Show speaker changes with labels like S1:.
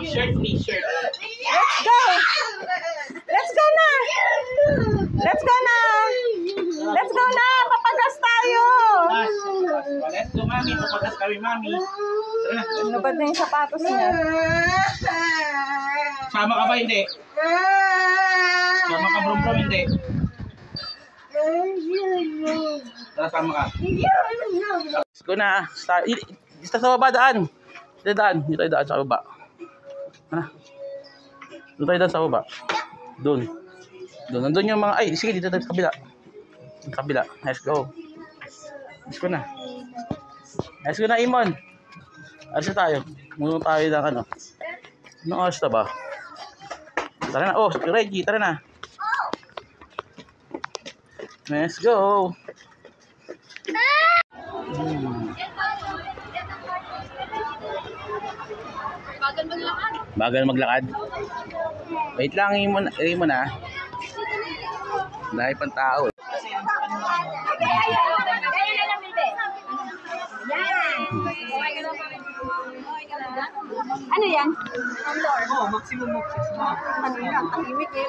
S1: Shirt me, shirt.
S2: Let's go! Let's go na! Let's go na! Let's go na! Papagas tayo!
S1: Let's go, mami. Papagas kami, mami. Tara na.
S2: Nabad na yung sapatos niya.
S1: Sama ka ba, hindi? Sama ka, brum-brum, hindi? Tara, sama ka. Let's go na. Dito sa baba, daan. Dito daan. Dito tayo daan sa baba. Ha? Dito tayo daan sa baba. Doon. Doon. Nandun yung mga... Ay, sige, dito tayo sa kabila. Sa kabila. Let's go. Let's go na. Let's go na, Imon. Alis na tayo. Muna tayo ng ano. Anong oras na ba? Tara na. Oh, Reggie, tara na. Let's go.
S3: Bagal maglakad.
S1: Bagal maglakad. Wait lang, Imon na. Dahil pang tao.
S3: Ano yan?
S2: Oh, maximum mo. Ano yan? Tahimik eh.